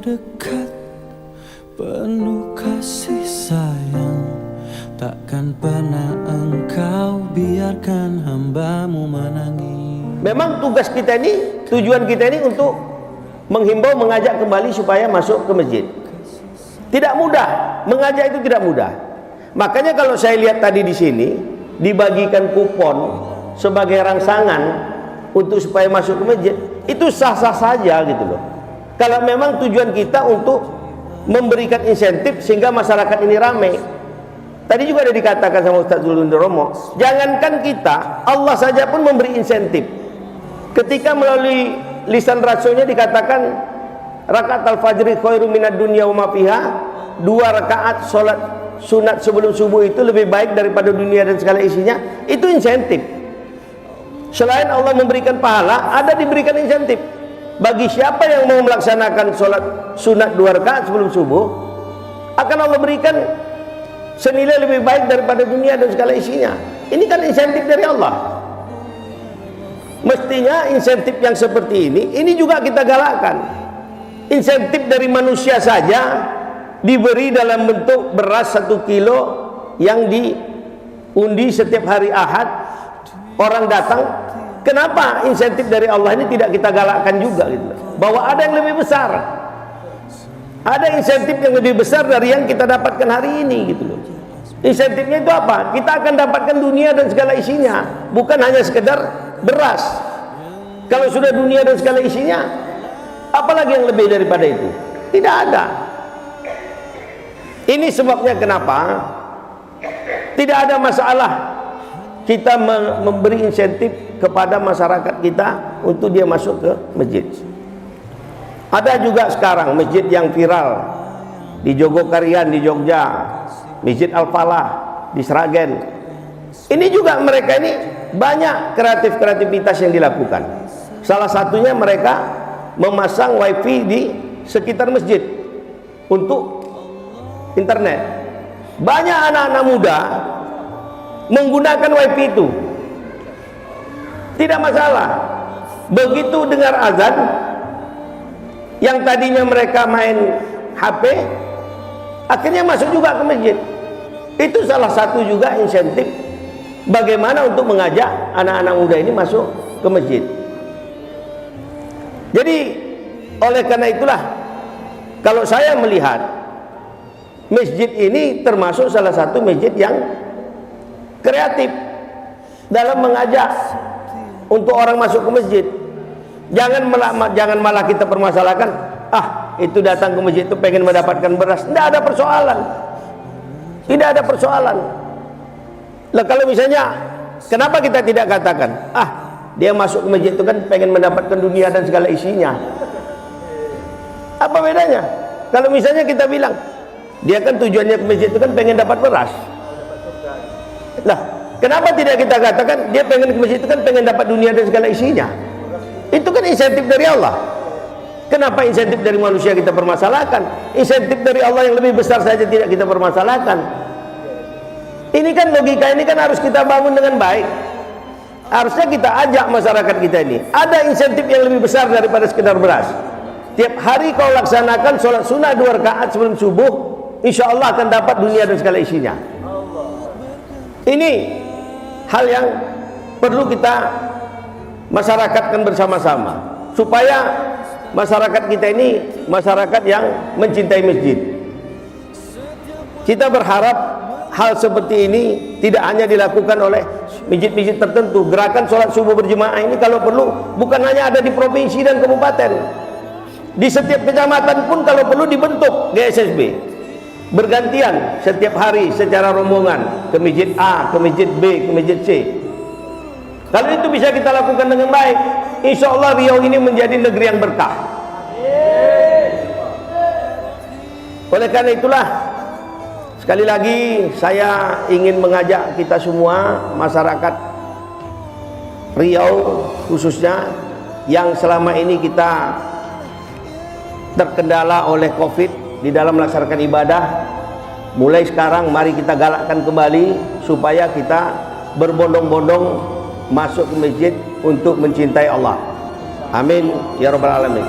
dekat, penuh kasih sayang. Takkan pernah engkau biarkan hambamu menangis. Memang tugas kita ini, tujuan kita ini untuk menghimbau, mengajak kembali supaya masuk ke masjid. Tidak mudah, mengajak itu tidak mudah. Makanya kalau saya lihat tadi di sini dibagikan kupon sebagai rangsangan untuk supaya masuk ke masjid, itu sah-sah saja gitu loh. Kalau memang tujuan kita untuk memberikan insentif sehingga masyarakat ini ramai. Tadi juga ada dikatakan sama Ustaz Zulun Romo, jangankan kita, Allah saja pun memberi insentif. Ketika melalui lisan rasulnya dikatakan rakaat al-fajri khairu minad dunya wa ma fiha, 2 rakaat salat sunat sebelum subuh itu lebih baik daripada dunia dan segala isinya. Itu insentif. Selain Allah memberikan pahala, ada diberikan insentif. Bagi siapa yang mau melaksanakan salat sunat 2 rakaat sebelum subuh, akan Allah berikan senilai lebih baik daripada dunia dan segala isinya. Ini kan insentif dari Allah. Mestinya insentif yang seperti ini juga kita galakkan. Insentif dari manusia saja diberi dalam bentuk beras 1 kilo yang diundi setiap hari Ahad, orang datang. Kenapa insentif dari Allah ini tidak kita galakkan juga gitu? Bahwa ada yang lebih besar, ada insentif yang lebih besar dari yang kita dapatkan hari ini gitu loh. Insentifnya itu apa? Kita akan dapatkan dunia dan segala isinya, bukan hanya sekedar beras. Kalau sudah dunia dan segala isinya, apalagi yang lebih daripada itu? Tidak ada. Ini sebabnya kenapa tidak ada masalah kita memberi insentif kepada masyarakat kita untuk dia masuk ke masjid. Ada juga sekarang masjid yang viral di Jogokarian di Jogja, Masjid Al-Falah di Sragen. Ini juga mereka ini banyak kreativitas yang dilakukan. Salah satunya mereka memasang wifi di sekitar masjid untuk internet. Banyak anak-anak muda menggunakan wifi itu, tidak masalah. Begitu dengar azan, yang tadinya mereka main HP akhirnya masuk juga ke masjid. Itu salah satu juga insentif bagaimana untuk mengajak anak-anak muda ini masuk ke masjid. Jadi oleh karena itulah, kalau saya melihat masjid ini termasuk salah satu masjid yang kreatif dalam mengajak untuk orang masuk ke masjid. Jangan malah kita permasalahkan, itu datang ke masjid itu pengen mendapatkan beras. Tidak ada persoalan. Tidak ada persoalan. Lah kalau misalnya, kenapa kita tidak katakan, dia masuk ke masjid itu kan pengen mendapatkan dunia dan segala isinya. Apa bedanya? Kalau misalnya kita bilang, dia kan tujuannya ke masjid itu kan pengen dapat beras. Lah, kenapa tidak kita katakan dia pengen ke masjid itu kan pengen dapat dunia dan segala isinya? Itu kan insentif dari Allah. Kenapa insentif dari manusia kita permasalahkan? Insentif dari Allah yang lebih besar saja tidak kita permasalahkan. Ini kan logika ini kan harus kita bangun dengan baik. Harusnya kita ajak masyarakat kita ini. Ada insentif yang lebih besar daripada sekedar beras. Tiap hari kau laksanakan sholat sunnah 2 rakaat sebelum subuh, insya Allah akan dapat dunia dan segala isinya. Ini hal yang perlu kita masyarakatkan bersama-sama, supaya masyarakat kita ini masyarakat yang mencintai masjid. Kita berharap hal seperti ini tidak hanya dilakukan oleh masjid-masjid tertentu. Gerakan sholat subuh berjemaah ini kalau perlu bukan hanya ada di provinsi dan kabupaten, di setiap kecamatan pun kalau perlu dibentuk GSSB, bergantian setiap hari secara rombongan ke masjid A, ke masjid B, ke masjid C. Kalau itu bisa kita lakukan dengan baik, insya Allah Riau ini menjadi negeri yang berkah. Oleh karena itulah, sekali lagi saya ingin mengajak kita semua, masyarakat Riau khususnya, yang selama ini kita terkendala oleh COVID di dalam melaksanakan ibadah, mulai sekarang mari kita galakkan kembali supaya kita berbondong-bondong masuk ke masjid untuk mencintai Allah. Amin ya rabbal alamin.